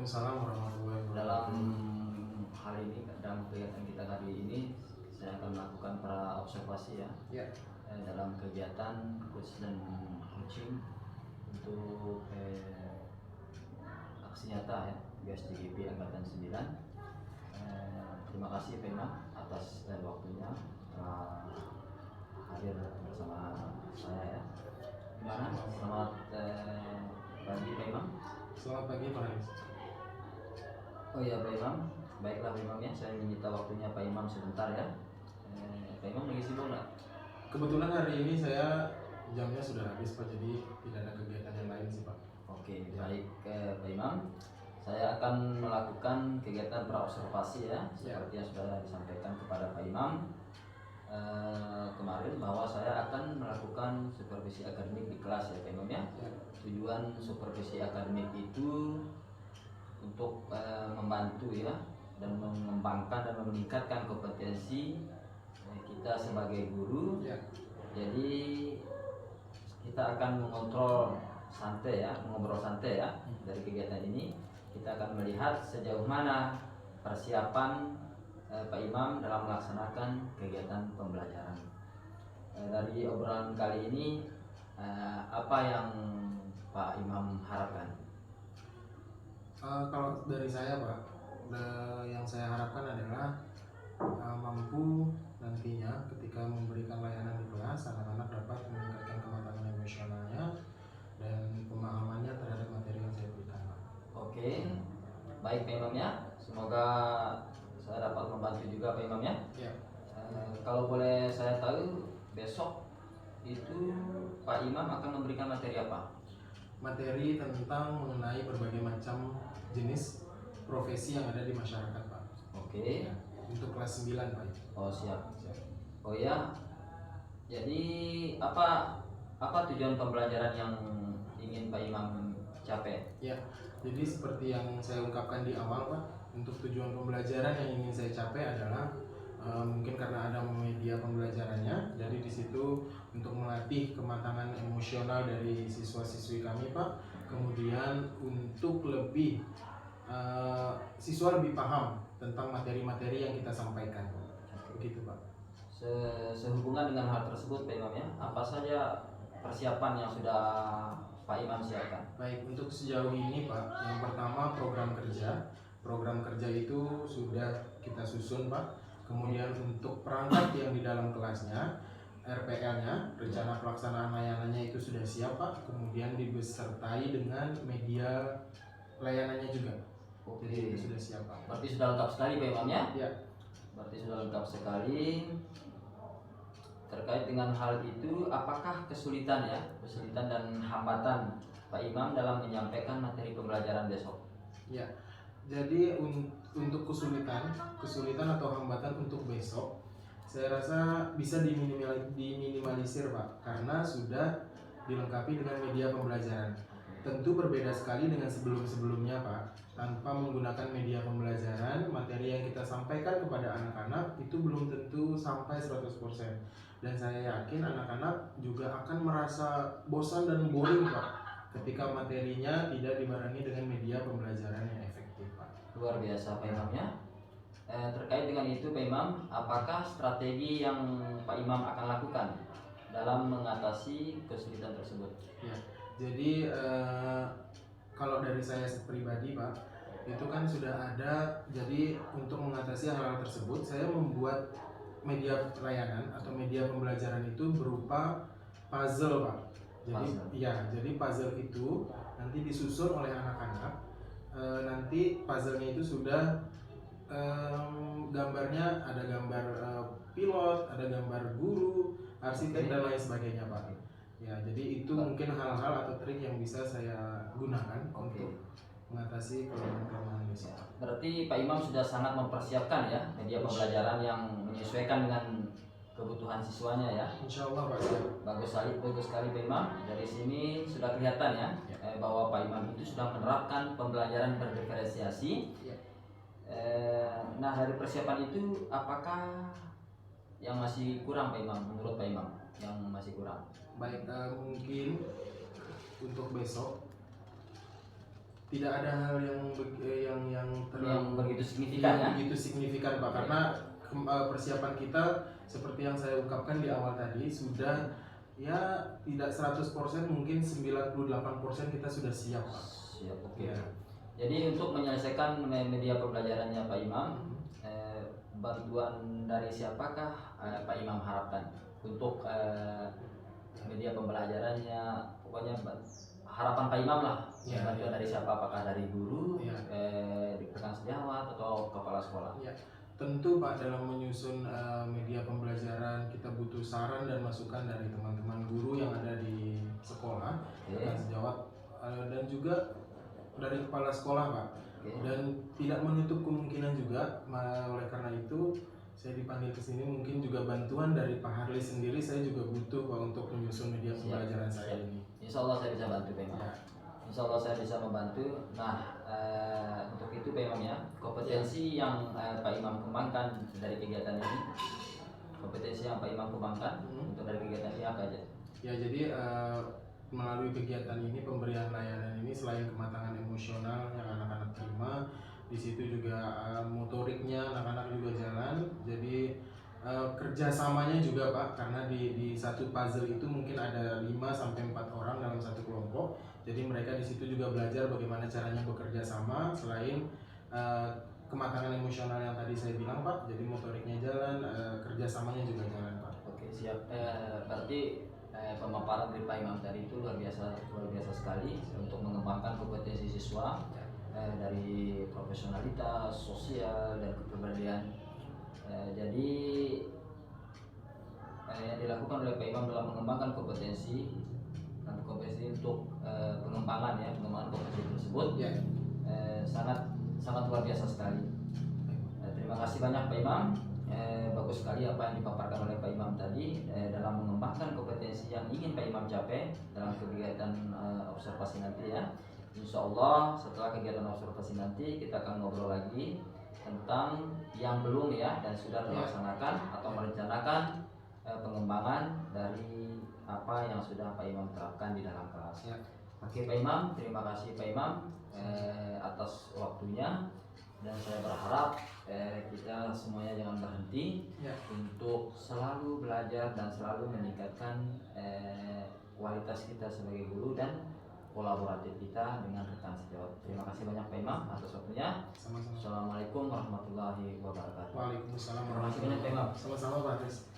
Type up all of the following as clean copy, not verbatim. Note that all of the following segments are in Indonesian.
Waalaikumsalam warahmatullahi Dalam wabarakatuh. hal ini, dalam kegiatan kita kali ini, saya akan melakukan para observasi ya, dalam kegiatan coach dan coaching untuk aksi nyata ya BSDGP Angkatan 9. Terima kasih Pak Imam atas waktunya telah hadir bersama saya ya. Gimana? Selamat pagi Pak Imam. Selamat pagi Pak Haris. Oh iya Pak Imam, baiklah Pak Imam ya, saya menyita waktunya Pak Imam sebentar ya. Pak Imam lagi sibuk nggak? Kebetulan hari ini saya jamnya sudah habis Pak, jadi tidak ada kegiatan yang lain sih Pak. Oke, baik Pak Imam. Saya akan melakukan kegiatan praobservasi ya, seperti yang sudah disampaikan kepada Pak Imam kemarin, bahwa saya akan melakukan supervisi akademik di kelas ya Pak Imam ya. Tujuan supervisi akademik itu untuk membantu ya dan mengembangkan dan meningkatkan kompetensi kita sebagai guru. Jadi kita akan mengontrol santai ya, mengobrol santai ya dari kegiatan ini. Kita akan melihat sejauh mana persiapan Pak Imam dalam melaksanakan kegiatan pembelajaran. Dari obrolan kali ini, apa yang Pak Imam harapkan? Kalau dari saya Pak, yang saya harapkan adalah mampu nantinya ketika memberikan layanan di kelas, anak-anak dapat meningkatkan kematangan emosionalnya dan pemahamannya terhadap materi yang saya berikan Pak. Oke, baik Pak Imam ya. Semoga saya dapat membantu juga Pak Imam ya. Kalau boleh saya tahu, besok itu Pak Imam akan memberikan materi apa? Materi tentang mengenai berbagai macam jenis profesi yang ada di masyarakat Pak. Oke. Untuk kelas 9 Pak. Oh siap. Oh ya. Jadi apa tujuan pembelajaran yang ingin Pak Imam capai? Ya, jadi seperti yang saya ungkapkan di awal Pak, untuk tujuan pembelajaran yang ingin saya capai adalah mungkin karena ada media pembelajarannya, jadi di situ untuk melatih kematangan emosional dari siswa-siswi kami Pak, kemudian untuk lebih siswa lebih paham tentang materi-materi yang kita sampaikan, begitu Pak. Sehubungan dengan hal tersebut Pak Imam ya, apa saja persiapan yang sudah Pak Imam siapkan? Baik, untuk sejauh ini Pak, yang pertama program kerja itu sudah kita susun Pak. Kemudian untuk perangkat yang di dalam kelasnya, RPL-nya, rencana pelaksanaan layanannya itu sudah siap Pak. Kemudian dibesertai dengan media layanannya juga. Jadi itu sudah siap Pak. Berarti sudah lengkap sekali Pak Imam ya? Ya. Berarti sudah lengkap sekali. Terkait dengan hal itu, apakah kesulitan dan hambatan Pak Imam dalam menyampaikan materi pembelajaran besok? Ya. Jadi untuk kesulitan atau hambatan untuk besok, saya rasa bisa diminimalisir Pak, karena sudah dilengkapi dengan media pembelajaran. Tentu berbeda sekali dengan sebelum-sebelumnya Pak. Tanpa menggunakan media pembelajaran, materi yang kita sampaikan kepada anak-anak itu belum tentu sampai 100%. Dan saya yakin anak-anak juga akan merasa bosan dan boring Pak, ketika materinya tidak dibarengi dengan media pembelajaran yang efektif Pak. Luar biasa Pak Imam ya. Terkait dengan itu Pak Imam, apakah strategi yang Pak Imam akan lakukan dalam mengatasi kesulitan tersebut? Ya, jadi kalau dari saya pribadi Pak, itu kan sudah ada. Jadi untuk mengatasi hal-hal tersebut, saya membuat media layanan atau media pembelajaran itu berupa puzzle Pak. Jadi puzzle itu nanti disusun oleh anak-anak. Nanti puzzle-nya itu sudah gambarnya ada gambar pilot, ada gambar guru, arsitek dan lain sebagainya Pak. Ya, jadi itu mungkin hal-hal atau trik yang bisa saya gunakan untuk mengatasi kelemahan-kelemahan besok. Berarti Pak Imam sudah sangat mempersiapkan ya media pembelajaran yang menyesuaikan dengan kebutuhan siswanya ya. Insya Allah Pak. Bagus sekali Pak Imam. Dari sini sudah kelihatan ya, bahwa Pak Imam itu sudah menerapkan pembelajaran berdiferensiasi. Nah, dari persiapan itu apakah yang masih kurang Pak Imam, menurut Pak Imam yang masih kurang? Baik, mungkin untuk besok tidak ada hal yang terlalu begitu signifikan ya. begitu signifikan Pak, karena persiapan kita seperti yang saya ungkapkan di awal tadi sudah ya tidak 100%, mungkin 98% kita sudah siap Pak. Siap, oke. Ya. Jadi untuk menyelesaikan media pembelajarannya Pak Imam, bantuan dari siapakah Pak Imam harapkan untuk media pembelajarannya? Pokoknya harapan Pak Imam lah, Ya, bantuan dari siapa? Apakah dari guru, Ya. rekan sejawat, atau kepala sekolah? Ya, tentu Pak, dalam menyusun media pembelajaran kita butuh saran dan masukan dari teman-teman guru yang ada di sekolah, rekan sejawat, dan juga dari kepala sekolah Pak. Dan tidak menutup kemungkinan juga, oleh karena itu saya dipanggil ke sini, mungkin juga bantuan dari Pak Harli sendiri saya juga butuh Pak untuk menyusun media pembelajaran saya ini. Insya Allah saya bisa bantu Pak Imam. Ya. Insya Allah saya bisa membantu. Nah, untuk itu Pak Imam ya, kompetensi yang Pak Imam kembangkan dari kegiatan ini, kompetensi yang Pak Imam kembangkan untuk dari kegiatan ini apa aja? Ya, jadi melalui kegiatan ini, pemberian layanan ini, selain kematangan emosional yang anak-anak terima, di situ juga motoriknya anak-anak juga jalan. Jadi kerjasamanya juga Pak, karena di satu puzzle itu mungkin ada 5-4 orang dalam satu kelompok. Jadi mereka di situ juga belajar bagaimana caranya bekerja sama, selain kematangan emosional yang tadi saya bilang Pak. Jadi motoriknya jalan, kerjasamanya juga jalan Pak. Oke, siap. Berarti pemaparan dari Pak Imam tadi itu luar biasa sekali untuk mengembangkan kompetensi siswa dari profesionalitas, sosial, dan kepribadian. Jadi yang dilakukan oleh Pak Imam dalam mengembangkan kompetensi untuk pengembangan kompetensi tersebut sangat luar biasa sekali. Terima kasih banyak Pak Imam. Bagus sekali apa yang dipaparkan oleh Pak Imam tadi dalam mengembangkan kompetensi yang ingin Pak Imam capai dalam kegiatan observasi nanti ya. Insya Allah setelah kegiatan observasi nanti kita akan ngobrol lagi tentang yang belum ya dan sudah terlaksanakan atau merencanakan pengembangan dari apa yang sudah Pak Imam terapkan di dalam kelas. Oke Pak Imam, terima kasih Pak Imam atas waktunya, dan saya berharap kita semuanya jangan berhenti untuk selalu belajar dan selalu meningkatkan kualitas kita sebagai guru dan kolaboratif kita dengan rekan sejawat. Terima kasih banyak Pak Imam atas waktunya. Sama-sama. Assalamualaikum warahmatullahi wabarakatuh. Waalaikumsalam Terima kasih banyak Pak Imam. Sama-sama Pak Haris.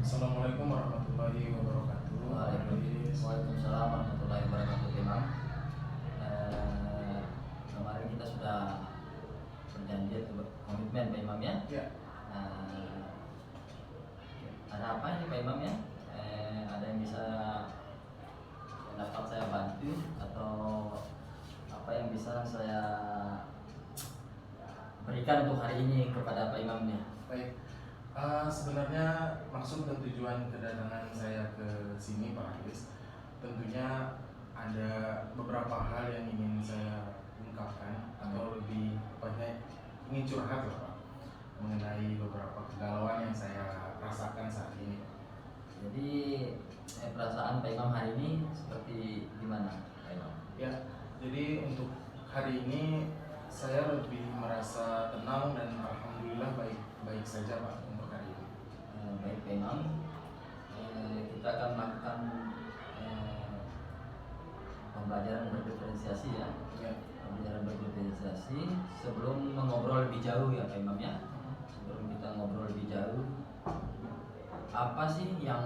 Assalamualaikum warahmatullahi wabarakatuh. Waalaikumsalam warahmatullahi wabarakatuh Pak Imam. Kemarin kita sudah berjanji komitmen Pak Imam ya. Ada apa ini Pak Imam ya? Ada yang bisa dapat saya bantu atau apa yang bisa saya berikan untuk hari ini kepada Pak Imamnya? Baik, sebenarnya maksud dan tujuan kedatangan saya ke sini Pak Haris, tentunya ada beberapa hal yang ingin saya ungkapkan atau lebih banyak ingin curhat lah Pak, mengenai beberapa kegalauan yang saya rasakan saat ini. Jadi perasaan Pak Imam hari ini seperti gimana Pak Imam? Ya, jadi untuk hari ini saya lebih merasa tenang dan alhamdulillah baik saja Pak untuk hari ini. Baik Pak Imam, kita akan melakukan pembelajaran berdiferensiasi ya. Pembelajaran berdiferensiasi sebelum mengobrol lebih jauh ya Pak Imam ya. Sebelum kita ngobrol lebih jauh, apa sih yang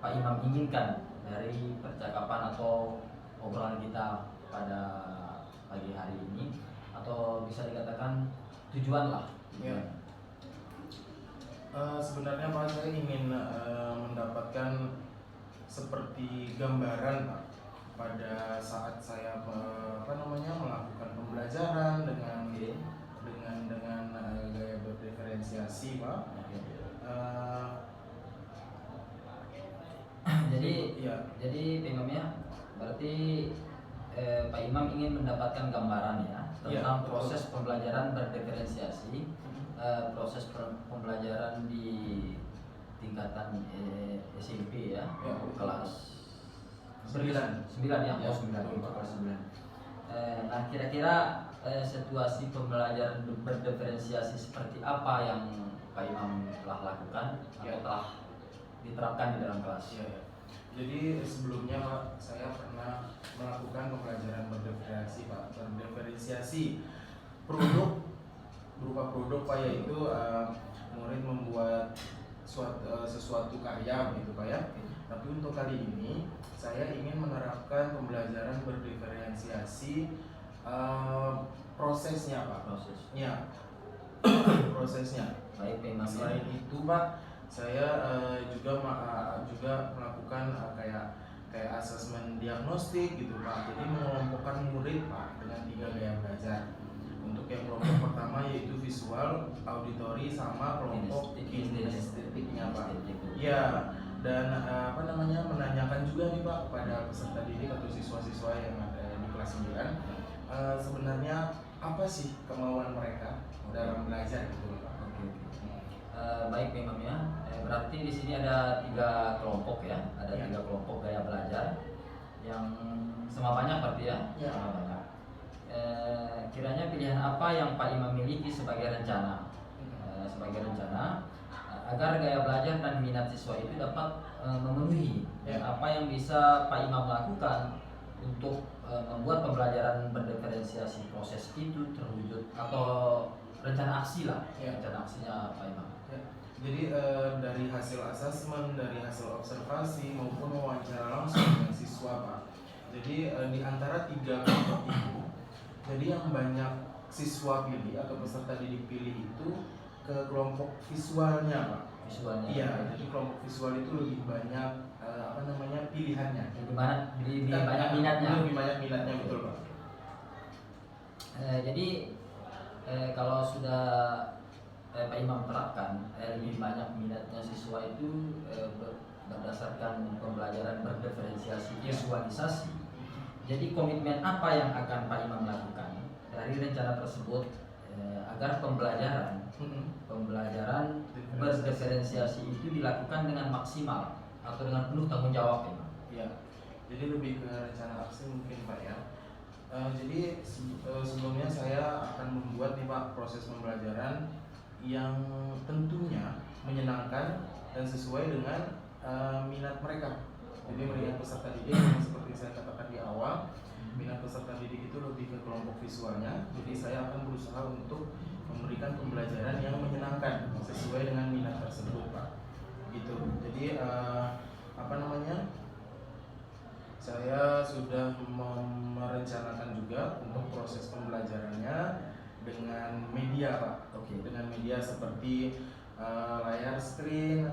Pak Imam inginkan dari percakapan atau obrolan kita pada pagi hari ini, atau bisa dikatakan tujuan lah? Sebenarnya Pak, saya ingin mendapatkan seperti gambaran Pak pada saat saya melakukan pembelajaran dengan gaya berdiferensiasi Pak. Jadi Pak Imam ya, berarti Pak Imam ingin mendapatkan gambaran ya tentang proses pembelajaran berdiferensiasi, proses pembelajaran di tingkatan SMP ya, kelas Sembilan ya, Ya, oh 9 betul, Pak. kelas 9. Nah kira-kira situasi pembelajaran berdiferensiasi seperti apa yang Pak Imam telah lakukan atau Ya. telah diterapkan di dalam kelas? Iya, ya. Jadi sebelumnya Pak, saya pernah melakukan pembelajaran berdiferensiasi produk berupa produk Pak, yaitu murid membuat sesuatu karya gitu Pak ya. Tapi untuk kali ini saya ingin menerapkan pembelajaran berdiferensiasi prosesnya Pak. Prosesnya. Prosesnya. Baik Pak Imam. Selain itu Pak, saya juga melakukan kayak asesmen diagnostik gitu Pak. Jadi mengelompokkan murid Pak dengan 3 gaya belajar. Untuk yang kelompok pertama yaitu visual, auditory, sama kelompok kinestetiknya Pak. Ya, dan menanyakan juga nih Pak kepada peserta didik atau siswa-siswa yang ada di kelas 9, sebenarnya apa sih kemauan mereka dalam belajar gitu Pak. Oke. Baik Pak Imam ya. Berarti di sini ada 3 kelompok ya. Ada Ya. 3 kelompok gaya belajar yang sama banyak berarti ya. Ya. Sama banyak. Kiranya pilihan apa yang Pak Imam miliki sebagai rencana? Agar gaya belajar dan minat siswa itu dapat memenuhi. Dan Ya. apa yang bisa Pak Imam lakukan untuk membuat pembelajaran berdiferensiasi proses itu terwujud, atau rencana aksi lah, Ya. rencana aksinya Pak Imam. Ya. Jadi dari hasil asesmen, dari hasil observasi maupun wawancara langsung dengan siswa Pak. Jadi di antara 3 kelompok itu, jadi yang banyak siswa pilih atau peserta didik pilih itu ke kelompok visualnya Pak. Visualnya. Iya, jadi kelompok visual itu lebih banyak pilihannya. Lebih banyak minatnya. Lebih banyak minatnya, betul Pak. Jadi kalau sudah Pak Imam terapkan lebih banyak minatnya siswa itu berdasarkan pembelajaran berdiferensiasi visualisasi. Jadi komitmen apa yang akan Pak Imam lakukan dari rencana tersebut agar pembelajaran berdiferensiasi itu dilakukan dengan maksimal atau dengan penuh tanggung jawab Pak Imam? Ya, jadi lebih ke rencana aksi mungkin Pak ya. Jadi sebelumnya saya akan membuat nih Pak proses pembelajaran yang tentunya menyenangkan dan sesuai dengan minat mereka. Jadi minat peserta didik yang seperti saya katakan di awal, minat peserta didik itu lebih ke kelompok visualnya. Jadi saya akan berusaha untuk memberikan pembelajaran yang menyenangkan sesuai dengan minat tersebut Pak. Gitu. Jadi saya sudah merencanakan juga untuk proses pembelajarannya dengan media Pak. Oke. Dengan media seperti layar screen,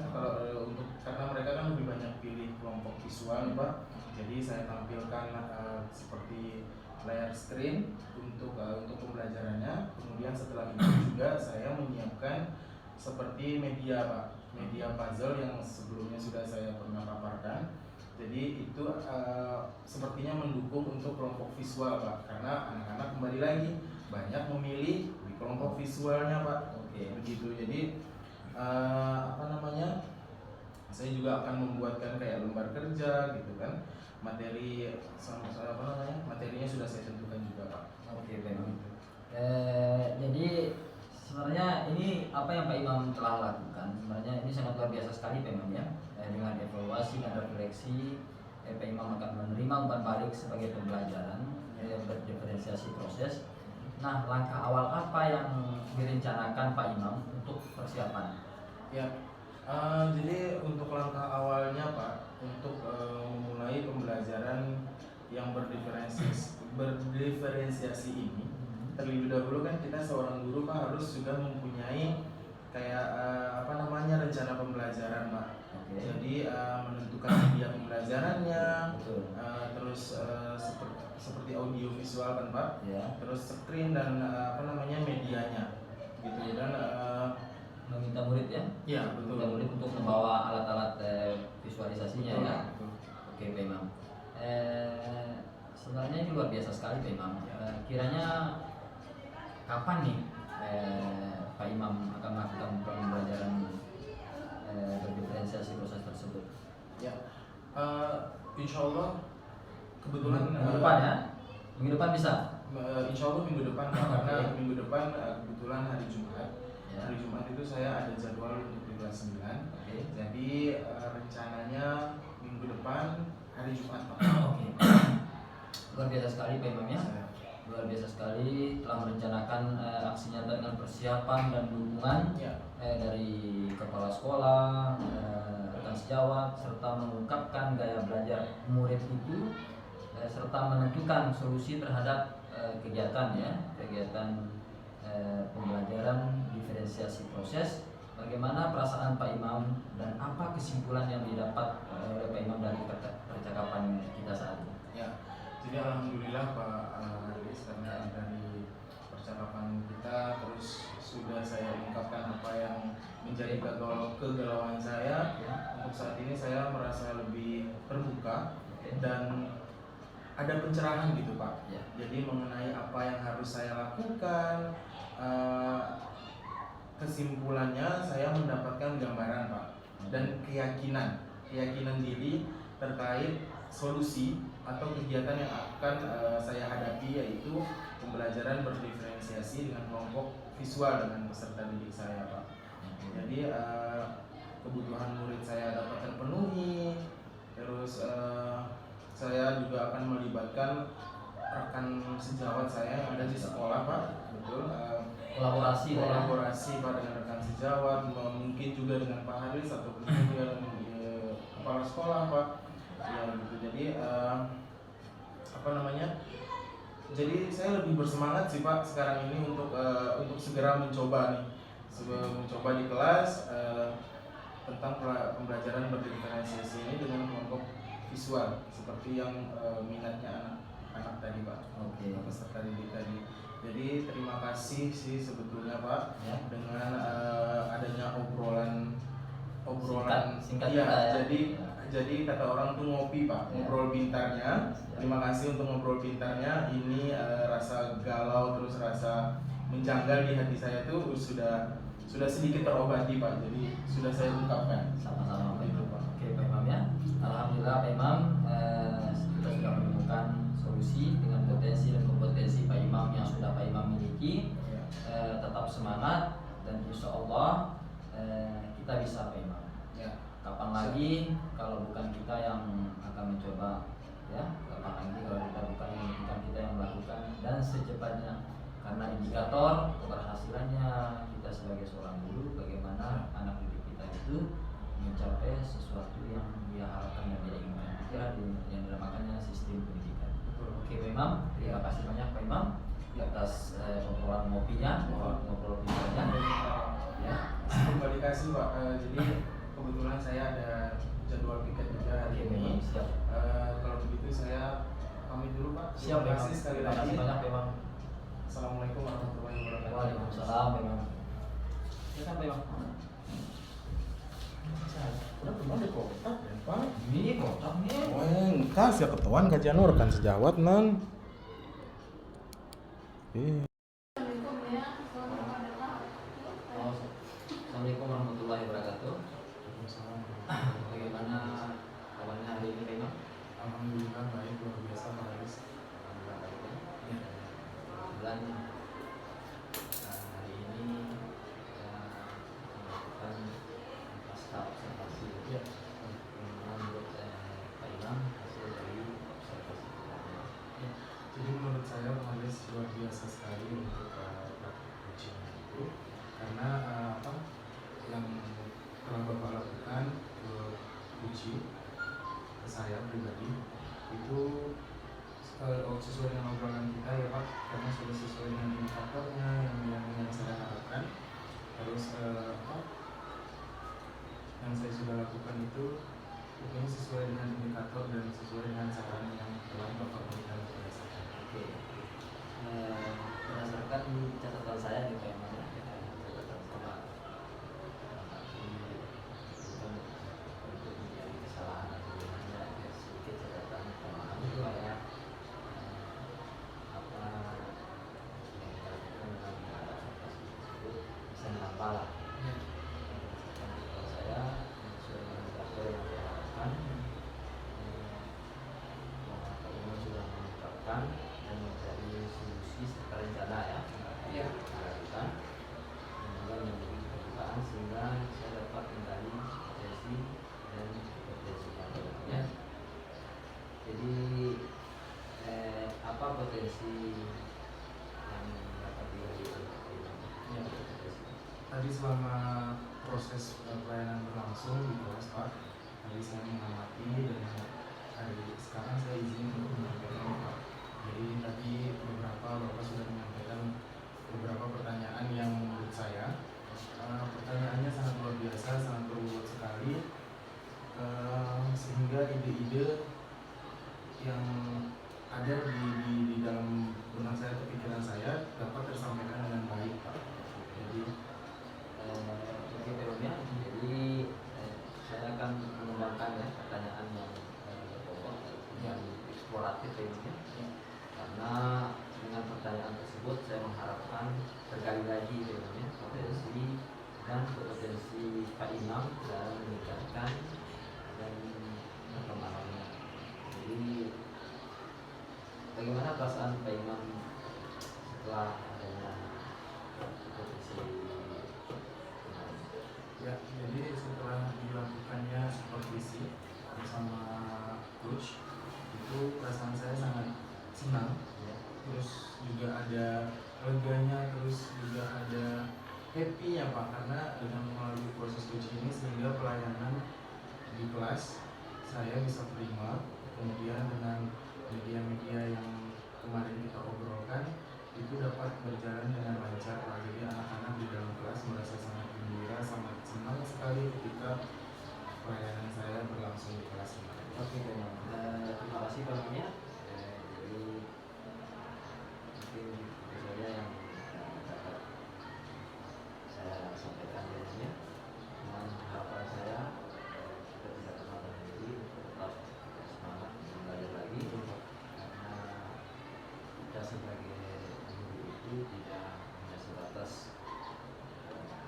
karena mereka kan lebih banyak pilih kelompok visual nih Pak. Jadi saya tampilkan seperti layar screen untuk pembelajarannya. Kemudian setelah itu juga saya menyiapkan seperti media Pak, media puzzle yang sebelumnya sudah saya pernah paparkan. Jadi itu sepertinya mendukung untuk kelompok visual Pak, karena anak-anak kembali lagi banyak memilih di kelompok visualnya Pak. Oke. Begitu. Jadi saya juga akan membuatkan kayak lembar kerja gitu kan, materinya sudah saya tentukan juga Pak. Oke Pak Imam. Jadi sebenarnya ini apa yang Pak Imam telah lakukan, sebenarnya ini sangat luar biasa sekali Pak Imam ya. Dengan evaluasi dan refleksi, Pak Imam akan menerima umpan balik sebagai pembelajaran berdiferensiasi proses. Nah, langkah awal apa yang direncanakan Pak Imam untuk persiapan? Ya, jadi untuk langkah awalnya Pak, untuk memulai pembelajaran yang berdiferensiasi ini, terlebih dahulu kan kita seorang guru Pak harus sudah mempunyai kayak rencana pembelajaran Pak. Oke. Jadi menentukan media pembelajarannya, terus seperti audio visual kan Pak, Ya. terus screen dan medianya, gitu. Dan Meminta murid ya? ya betul. Meminta murid untuk membawa alat-alat visualisasinya Betul, ya. betul. Oke Pak Imam. Sebenarnya ini luar biasa sekali Pak Imam. Kiranya kapan nih Pak Imam akan melakukan pembelajaran berdiferensiasi proses tersebut? Ya, insya Allah kebetulan minggu depan ya, minggu depan bisa. Insya Allah minggu depan Pak, karena minggu depan kebetulan hari Jumat. Ya. Hari Jumat itu saya ada jadwal untuk di kelas 9. Oke. Jadi rencananya minggu depan hari Jumat Pak. Oke. Luar biasa sekali Pak Imam ya. Luar biasa sekali telah merencanakan aksi nyata dengan persiapan dan dukungan dari kepala sekolah, rekan sejawat, serta mengungkapkan gaya belajar murid itu, serta menentukan solusi terhadap kegiatan pembelajaran diferensiasi proses. Bagaimana perasaan Pak Imam dan apa kesimpulan yang didapat oleh Pak Imam dari percakapan kita saat ini? Ya, jadi alhamdulillah Pak Haris, karena dari percakapan kita terus sudah saya ungkapkan apa yang menjadi kegalauan saya. Untuk saat ini saya merasa lebih terbuka dan ada pencerahan gitu Pak. Jadi mengenai apa yang harus saya lakukan, kesimpulannya saya mendapatkan gambaran Pak, dan keyakinan diri terkait solusi atau kegiatan yang akan saya hadapi, yaitu pembelajaran berdiferensiasi dengan kelompok visual dengan peserta didik saya Pak. Jadi kebutuhan murid saya dapat terpenuhi, terus saya juga akan melibatkan rekan sejawat saya yang ada di sekolah Pak, betul. Kolaborasi Pak dengan rekan sejawat, mungkin juga dengan Pak Haris ataupun juga kepala sekolah Pak. Ya gitu. Jadi jadi saya lebih bersemangat sih Pak sekarang ini untuk segera mencoba di kelas tentang pembelajaran berdiferensiasi ini dengan kelompok visual seperti yang minatnya anak tadi Pak. Oke. Peserta didik tadi. Jadi terima kasih sih sebetulnya Pak dengan adanya obrolan singkat ya. Jadi kata orang tuh ngopi Pak, ngobrol pintarnya. Terima kasih untuk ngobrol pintarnya. Ini rasa galau terus rasa menjanggal di hati saya tuh sudah sedikit terobati Pak. Jadi sudah saya ungkapkan. Sama-sama Pak Gitu, Imam. Pak. Oke Pak Imam ya. Alhamdulillah Pak Imam, kita sudah menemukan solusi dengan potensi dan kompetensi Pak Imam yang sudah Pak Imam miliki. Tetap semangat dan insya Allah kita bisa Pak Imam. Kapan lagi kalau bukan kita yang akan mencoba ya? Kapan lagi kalau bukan kita yang melakukan, dan secepatnya, karena indikator keberhasilannya kita sebagai seorang guru bagaimana anak didik kita itu mencapai sesuatu yang dia harapkan dan dia inginkan. Itu yang dinamakannya sistem pendidikan. Oke Pak Imam, terima kasih banyak Pak Imam atas obrolan ngopinya, ngobrol pintarnya. Ya. Terima kasih Pak. Jadi kebetulan saya ada jadwal piket juga hari ini. Siap. Kalau begitu saya pamit dulu Pak. Siap. Terima kasih sekali lagi. Terima kasih banyak Pak Imam. Assalamualaikum warahmatullahi wabarakatuh. Waalaikumsalam Pak Imam. Silakan Pak Imam. Udah pernah di kotak ya Pak? Ini kotak nih. Entas ya ketuan kajian rekan sejawat nan. Assalamualaikum warahmatullahi wabarakatuh. Bagaimana kabarnya hari ini Pak Imam? Alhamdulillah baik, luar biasa Pak Haris. Kebetulan hari ini kita melakukan pasca observasi menurut Pak Imam hasil dari observasi kita. Jadi menurut saya Pak Haris luar biasa sekali untuk praktik coaching itu, karena yang telah Bapak lakukan ke uji ke saya pribadi itu sesuai dengan obrolan kita ya Pak, karena sudah sesuai dengan indikatornya yang saya harapkan. Terus yang saya sudah lakukan itu pokoknya sesuai dengan indikator dan sesuai dengan saran yang telah Bapak berikan kepada saya. Oke. Berdasarkan catatan saya nih Pak Imam, catatan sama kesalahan atau gimana, sedikit catatan tambahan supaya apa yang kita lakukan dalam observasi kompetensi yang dapat diberi Ya. Tadi selama proses pelayanan berlangsung di kelas Pak, tadi saya mengamati dan hari sekarang saya izin untuk menyampaikan Pak. Jadi tadi beberapa Bapak sudah menyampaikan beberapa pertanyaan yang menurut saya pertanyaannya sangat luar biasa, sangat berbobot sekali, sehingga ide-ide yang ada di dalam benak saya atau pikiran saya dapat tersampaikan dengan baik Pak. Jadi Oke Pak, jadi saya akan mengembangkan ya pertanyaan yang pokok yang eksploratif ya, karena dengan pertanyaan tersebut saya mengharapkan tergali lagi ya, potensi dan kompetensi Pak Imam dalam meningkatkan dan perkembangannya. Jadi bagaimana perasaan Pak Imam setelah adanya kompetensi? ya, jadi setelah dilakukannya supervisi bersama coach, itu perasaan saya sangat senang. Ya. Terus juga ada leganya, terus juga ada happy-nya Pak, karena dengan melalui proses coach ini sehingga pelayanan di kelas saya bisa terima. Kemudian dengan media-media yang kemarin kita obrolkan itu dapat berjalan dengan lancar Pak. Jadi anak-anak di dalam kelas merasa sangat gembira, sangat senang sekali ketika pelayanan saya berlangsung di kelas kemarin. Oke Pak, terima kasih Pak Imam ya. Jadi mungkin itu saja yang dapat saya sampaikan ya. Dengan harapan saya kita tidak pernah berhenti untuk tetap semangat dan belajar lagi, karena kita sebagai guru itu tidak hanya sebatas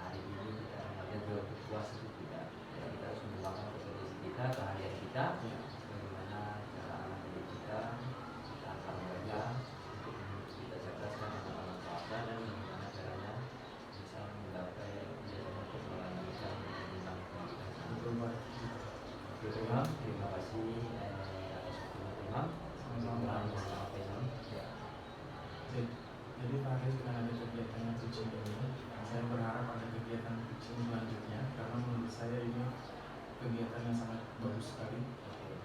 hari ini kita hanya berpuas itu tidak. Ya, kita harus mengembangkan kompetensi kita, keahlian kita, bagaimana cara anak didik kita akan belajar untuk kita cerdaskan anak-anak bangsa, dan bagaimana caranya bisa menggapai perkembangan kita tentang pendidikan. Betul Pak. Oke Imam, terima kasih atas waktunya Imam. Sama-sama. Maaf Imam. Ya. Jadi Pak Haris, dengan ada kegiatan coaching ini, saya berharap ada kegiatan coaching selanjutnya, karena menurut saya ini kegiatan yang sangat bagus sekali.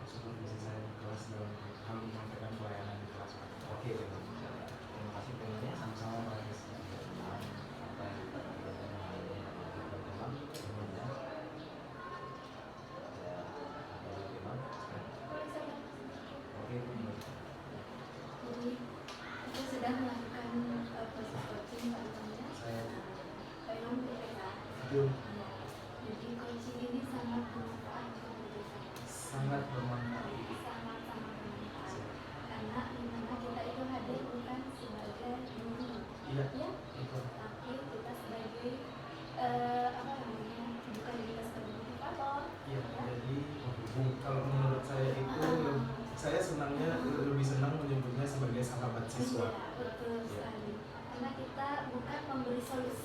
Supervisi saya di kelas dalam hal menyampaikan pelayanan di kelas Pak. Oke Imam. Terima kasih Imam ya. Sama-sama Pak Haris. Apa yang kita berikan hari ini adalah Imam. Ya. Ya. Ada Imam. Oke Imam. Jadi kita sudah melakukan proses coaching Pak Imam ya. Pak Imam PPK. Betul. Ya. Jadi coaching ini sangat bermanfaat untuk diri saya. Sangat bermanfaat. Sangat-sangat bermanfaat. Karena dimana kita itu hadir bukan sebagai guru, Iya. ya, Betul. tapi kita sebagai apa namanya, bukan kita sebagai motivator. Iya. Jadi kalau menurut saya itu saya senangnya lebih senang menyebutnya sebagai sahabat siswa. Iya, betul Iya. sekali. Karena kita bukan memberi solusi